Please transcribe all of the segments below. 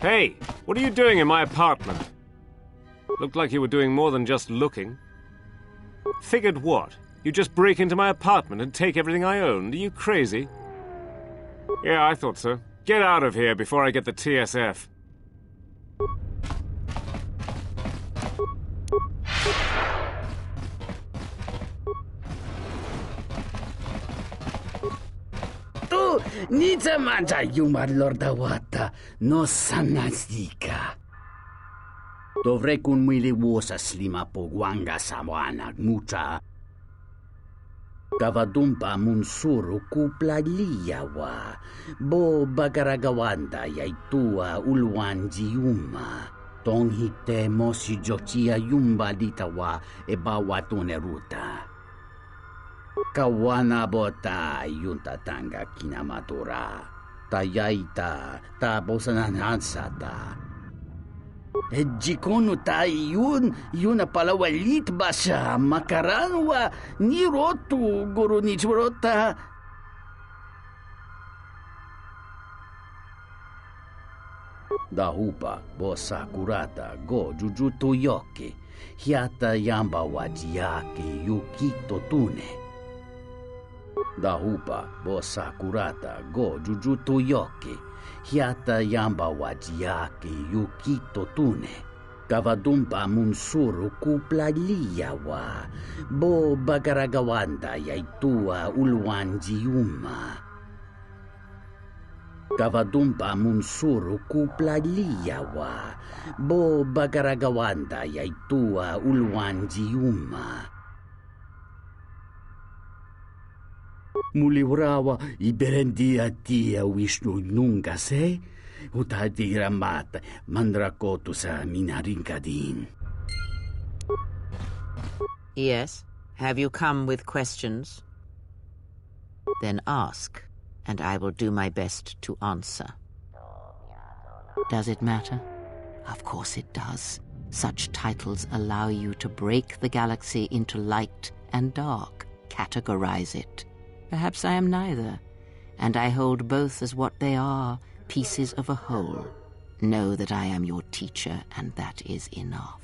Hey, what are you doing in my apartment? Looked like you were doing more than just looking. Figured what? You just break into my apartment and take everything I owned? Are you crazy? Yeah, I thought so. Get out of here before I get the TSF. Tu nici mangia yumar lordawata no sanazika. Dovrei kun mwili wosa slima pogwanga sawana mucha. Kavadumpa munsuru kuplaliyawa. Bo bagaragawanda yaitua ulwanji yuma. Tonghite mosi jochia yumba litawa e bawatune ruta. Kawana bota yunta tanga kinamatura. Tayaita tabosananansata. Jikono tayo yun na palawalit ba siya makaranwa ni rotu guru ni churota. Dahupa bosa kurata go jujuto yoke hiata yamba wajiake yukito tune. Dahupa bosa kurata go jujuto yoke hiata yamba wajiake yukito tune. Kavadumpa munsuru kuplaliyawa. Bo bagaragawanda yaitua ulwanji yuma. Kavadumpa munsuru kuplaliyawa. Bo bagaragawanda yaitua ulwanji yuma. Muliwrawa iberendia tia Vishnu nunca se utati ramata mandrakotu sa minarinkadin. Yes. Have you come with questions? Then ask, and I will do my best to answer. Does it matter? Of course it does. Such titles allow you to break the galaxy into light and dark, categorize it. Perhaps I am neither, and I hold both as what they are, pieces of a whole. Know that I am your teacher, and that is enough.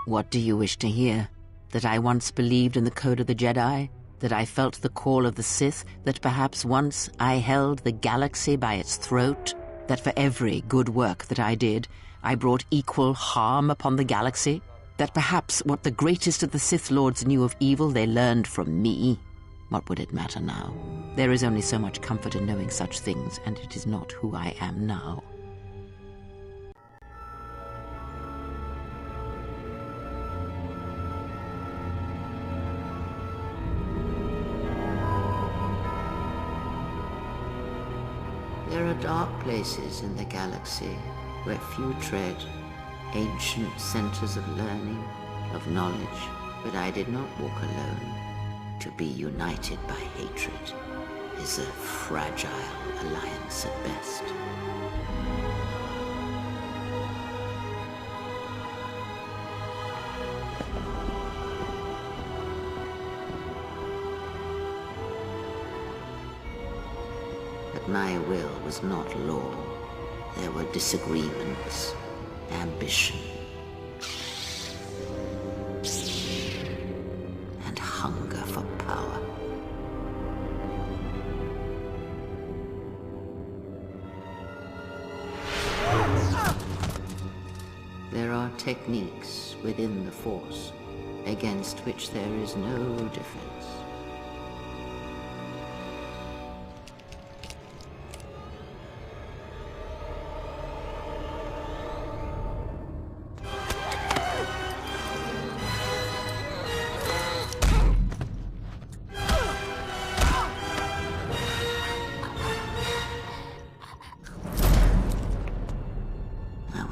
What do you wish to hear? That I once believed in the code of the Jedi? That I felt the call of the Sith? That perhaps once I held the galaxy by its throat? That for every good work that I did, I brought equal harm upon the galaxy? That perhaps what the greatest of the Sith Lords knew of evil they learned from me? What would it matter now? There is only so much comfort in knowing such things, and it is not who I am now. There are dark places in the galaxy where few tread, ancient centers of learning, of knowledge, but I did not walk alone. To be united by hatred is a fragile alliance at best. But my will was not law. There were disagreements, ambition, and hunger for power. There are techniques within the Force against which there is no defense.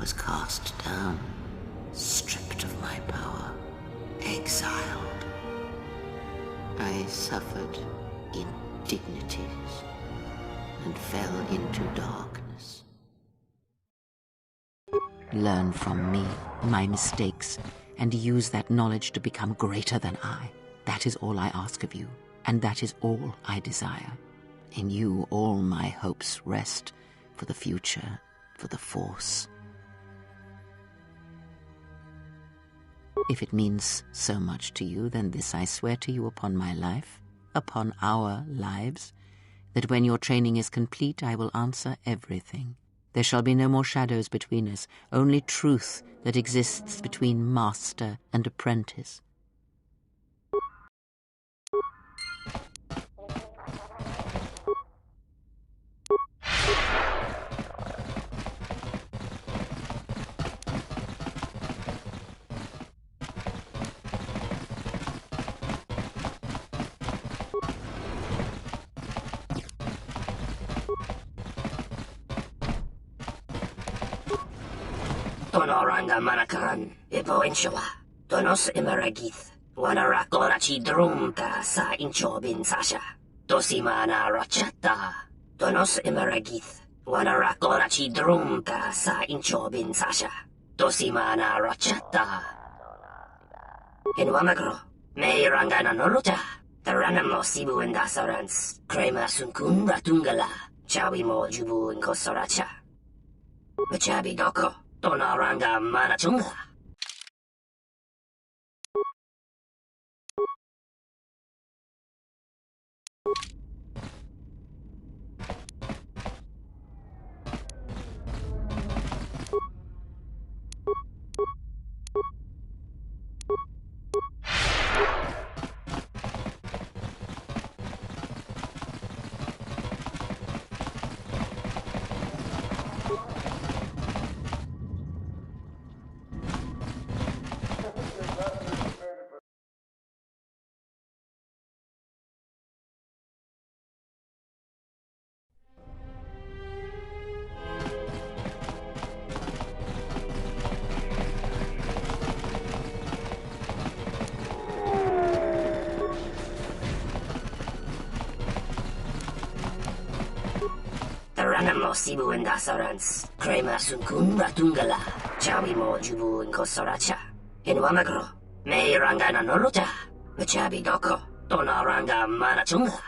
Was cast down, stripped of my power, exiled. I suffered indignities and fell into darkness. Learn from me, my mistakes, and use that knowledge to become greater than I. That is all I ask of you, and that is all I desire. In you all my hopes rest for the future for the Force. If it means so much to you, then this I swear to you upon my life, upon our lives, that when your training is complete, I will answer everything. There shall be no more shadows between us, only truth that exists between master and apprentice. Tonoranga manakan, ipo inshawa. Tonos imaragith. Wanarakorachi drumta sa inchobin sasha. Tosimana rachata. Tonos imaragith. Wanarakorachi drumta sa inchobin sasha. Tosimana rachata. Inwamagro. May rangana noruta. Taranamo sibu indasarans. Krema sunkun ratungala. Chawi mo jubu inkosoracha. Machabi doko. Tonoranga manachunga. Taranamo sibu indasarans. Krema sunkun ratungala. Chawi mo jubu inkosoracha. Inwamagro. May rangana noruta. Machabi doko. Tonoranga manachunga.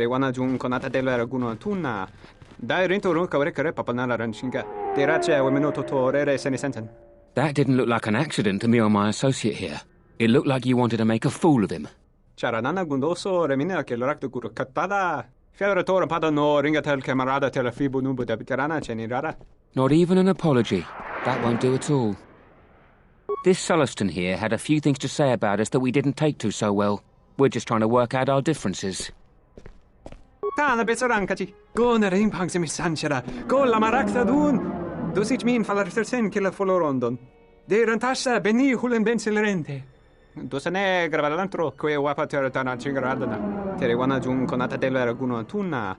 Wana jung konata dela raguno tuna. Dai rinto runka rekare papanala ranchinga. Derace wemeno totorere senisensen. That didn't look like an accident to me or my associate here. It looked like you wanted to make a fool of him. Charanana gundoso remina che l'orakto guru kattada. Fiore pada no ringatel camarada telefibu nubu da bitarana cenirara. Not even an apology. That won't do at all. This Sulluston here had a few things to say about us that we didn't take to so well. We're just trying to work out our differences. Tana besarankachi. Go na rimpang se misanchera. Go la marakta dun. Dosich min falartersen killa folorondon. De rantasha beni hulen bensilerente. Dosane gravalantro que wapater tana chingaradana. Wana jung konata dela raguno tuna.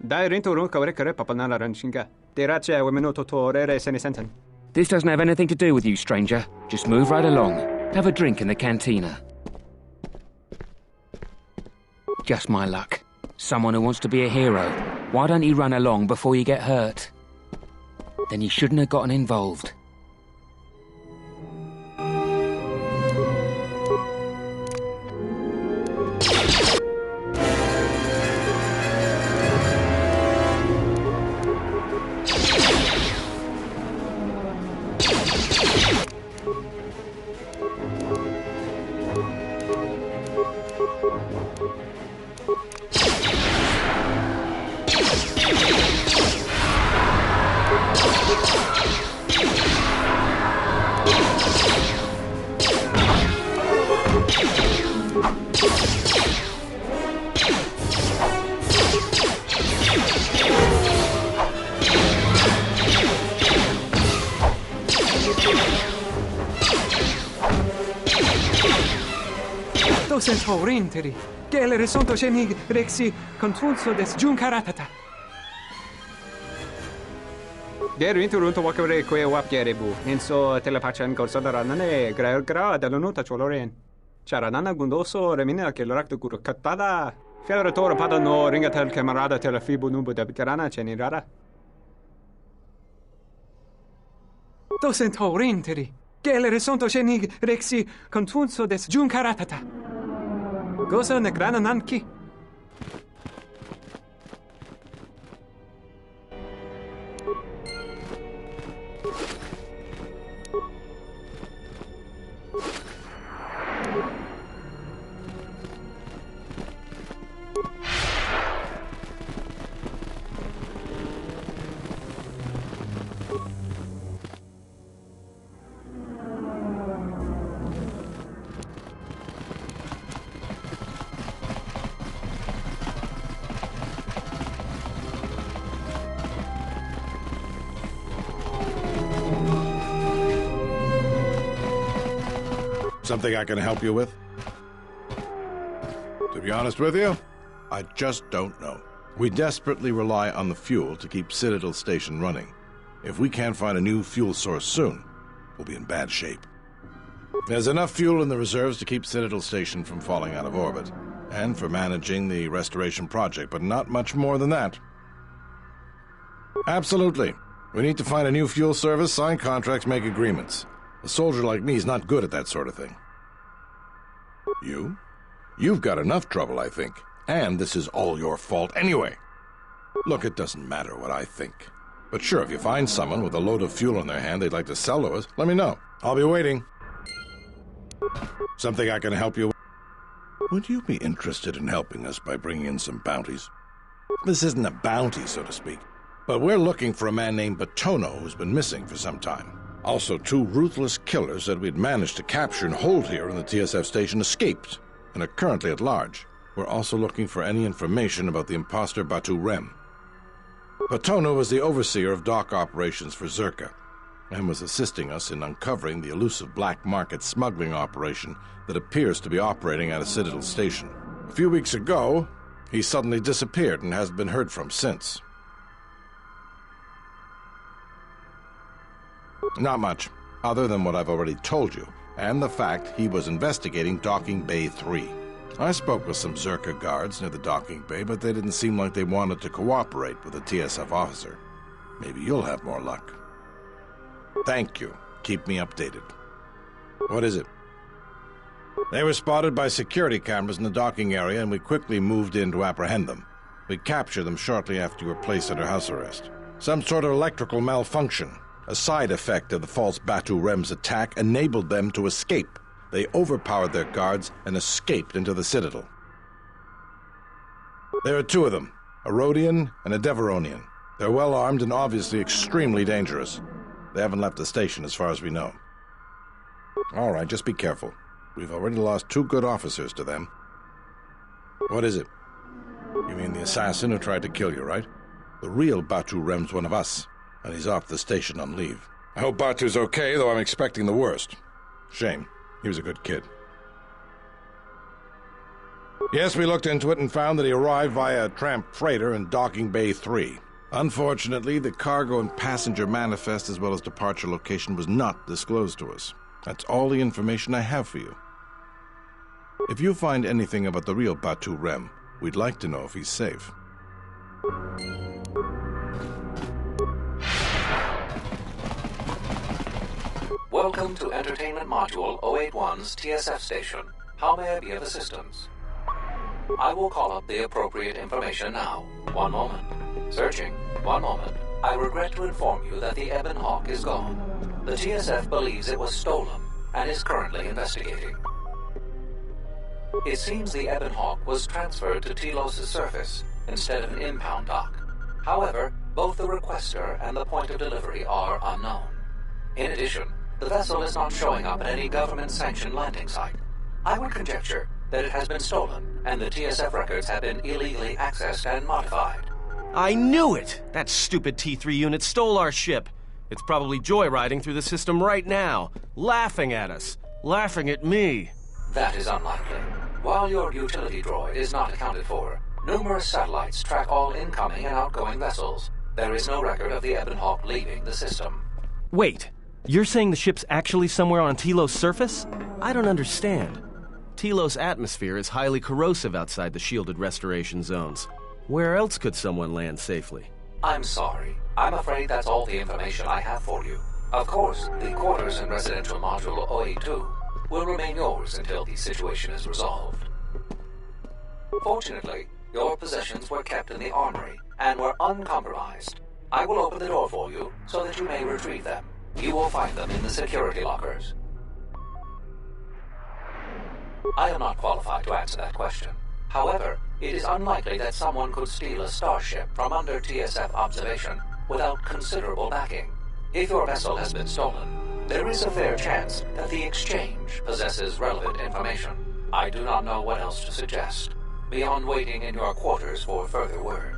Dai rinto runka rekare papanala ranchinga. Derace wemeno totorere senisensen. This doesn't have anything to do with you, stranger. Just move right along. Have a drink in the cantina. Just my luck. Someone who wants to be a hero. Why don't you run along before you get hurt? Then you shouldn't have gotten involved. Dos è torrenteri. Gelere sonto shenig rexi contunso des junkaratata. Deru intu runto wakare kwe wapgerebu. Inso telepachan korsodaranane gra dall'onuta choloren. Charanana gundoso remina che l'orakto guru katada. Fiaratore pada no ringatel camarada telefibu nubu debitarana cenirara. Docento rinteri. Gelere sonto shenig rexi contunso des junkaratata. Gosa negrana nanki. Something I can help you with? To be honest with you, I just don't know. We desperately rely on the fuel to keep Citadel Station running. If we can't find a new fuel source soon, we'll be in bad shape. There's enough fuel in the reserves to keep Citadel Station from falling out of orbit, and for managing the restoration project, but not much more than that. Absolutely. We need to find a new fuel service, sign contracts, make agreements. A soldier like me is not good at that sort of thing. You? You've got enough trouble, I think. And this is all your fault anyway. Look, it doesn't matter what I think. But sure, if you find someone with a load of fuel in their hand they'd like to sell to us, let me know. I'll be waiting. Something I can help you with? Would you be interested in helping us by bringing in some bounties? This isn't a bounty, so to speak. But we're looking for a man named Batono who's been missing for some time. Also, 2 ruthless killers that we'd managed to capture and hold here in the TSF station escaped and are currently at large. We're also looking for any information about the imposter Batu Rem. Batono was the overseer of dock operations for Zerka and was assisting us in uncovering the elusive black market smuggling operation that appears to be operating at a Citadel station. A few weeks ago, he suddenly disappeared and hasn't been heard from since. Not much, other than what I've already told you, and the fact he was investigating Docking Bay 3. I spoke with some Zerka guards near the docking bay, but they didn't seem like they wanted to cooperate with a TSF officer. Maybe you'll have more luck. Thank you. Keep me updated. What is it? They were spotted by security cameras in the docking area, and we quickly moved in to apprehend them. We captured them shortly after you were placed under house arrest. Some sort of electrical malfunction. A side effect of the false Batu Rem's attack enabled them to escape. They overpowered their guards and escaped into the Citadel. There are 2 of them, a Rhodian and a Deveronian. They're well armed and obviously extremely dangerous. They haven't left the station as far as we know. All right, just be careful. We've already lost 2 good officers to them. What is it? You mean the assassin who tried to kill you, right? The real Batu Rem's one of us, and he's off the station on leave. I hope Batu's okay, though I'm expecting the worst. Shame. He was a good kid. Yes, we looked into it and found that he arrived via a tramp freighter in Docking Bay 3. Unfortunately, the cargo and passenger manifest as well as departure location was not disclosed to us. That's all the information I have for you. If you find anything about the real Batu Rem, we'd like to know if he's safe. Welcome to Entertainment Module 081's TSF station. How may I be of assistance? I will call up the appropriate information now. One moment. Searching. One moment. I regret to inform you that the Ebon Hawk is gone. The TSF believes it was stolen and is currently investigating. It seems the Ebon Hawk was transferred to Telos' surface instead of an impound dock. However, both the requester and the point of delivery are unknown. In addition, the vessel is not showing up at any government-sanctioned landing site. I would conjecture that it has been stolen, and the TSF records have been illegally accessed and modified. I knew it! That stupid T3 unit stole our ship. It's probably joyriding through the system right now, laughing at us, laughing at me. That is unlikely. While your utility droid is not accounted for, numerous satellites track all incoming and outgoing vessels. There is no record of the Ebon Hawk leaving the system. Wait, you're saying the ship's actually somewhere on Telos' surface? I don't understand. Telos' atmosphere is highly corrosive outside the shielded restoration zones. Where else could someone land safely? I'm sorry. I'm afraid that's all the information I have for you. Of course, the quarters and residential module OA2 will remain yours until the situation is resolved. Fortunately, your possessions were kept in the armory and were uncompromised. I will open the door for you so that you may retrieve them. You will find them in the security lockers. I am not qualified to answer that question. However, it is unlikely that someone could steal a starship from under TSF observation without considerable backing. If your vessel has been stolen, there is a fair chance that the exchange possesses relevant information. I do not know what else to suggest, beyond waiting in your quarters for further word.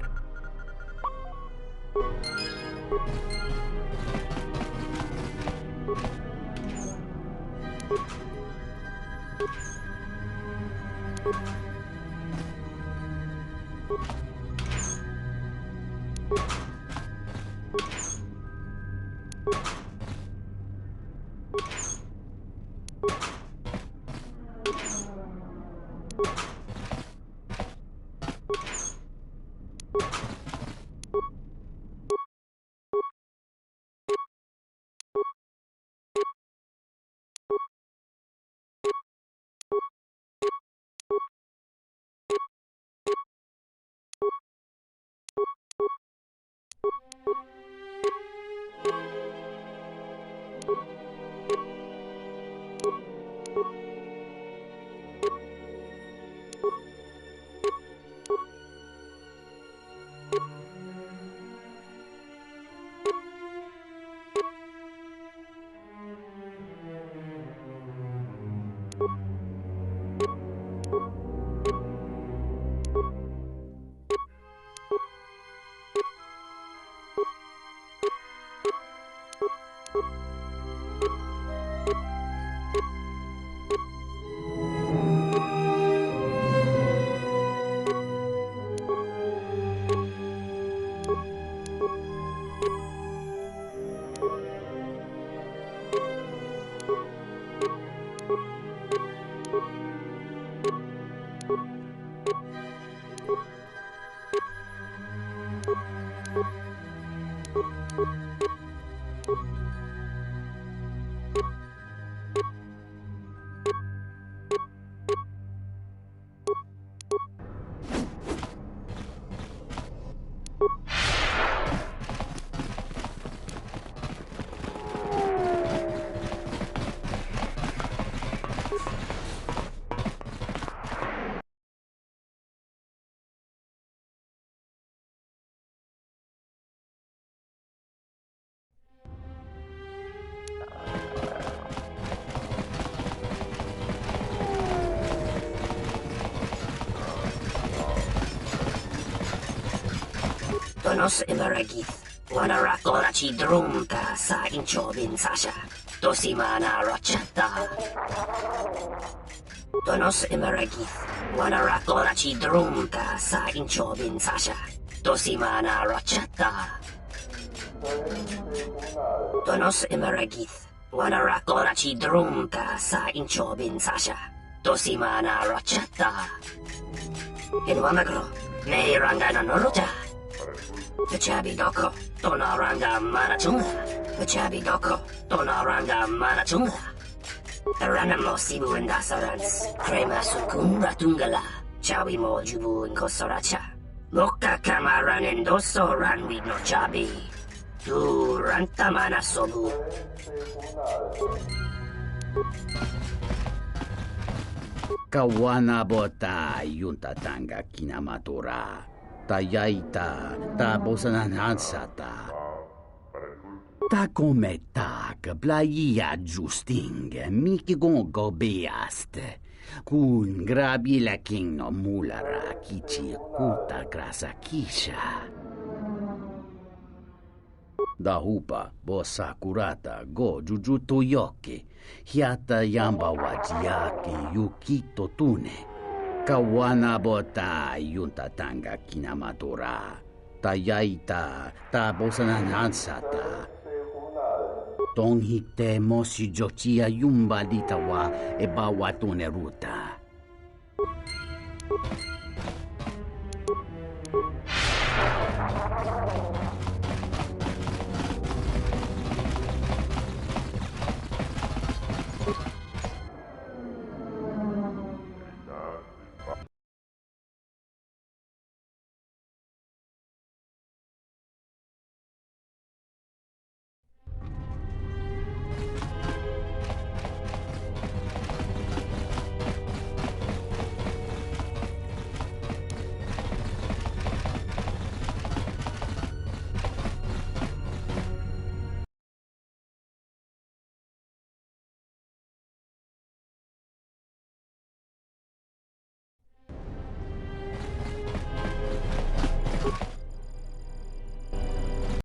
Donos Imaragith, Wanarakorachi Drumta sa Inchobin Sasha, Dosimana Rochata. Donos Imaragith, Wanarakorachi Drumta sa Inchobin Sasha, Dosimana Rochata. Donos Imaragith, Wanarakorachi Drumta sa Inchobin Sasha, Dosimana Rochata. Inwamagro, Neiranga Noroja. Chabi doko, Donaranga Manachunga. Chabi doko, Donaranga Manachunga. Ranamo Sibu and Dasarans, Crema Sukun Ratungala, Chabi Mo Jubu and Kosoracha. Moka Kamaran and Doso ran with no Chabi. Tu Rantamana Sobu. Kawana bota yunta tanga kinamatura. Tayaita, ta bosananansata. Ta come tak, plaia justing, miki gongo beaste. Kun grabila king no mulara kichi kuta grasa kisha. Da hupa, bosa kurata, go jujuto yoke, hiata yamba wajiake yukito tune. Kawana bota yunta tanga kinamatura. Tayaita ta bosananansata. Tonghite mosi jochia yumba litawa e bawatune ruta.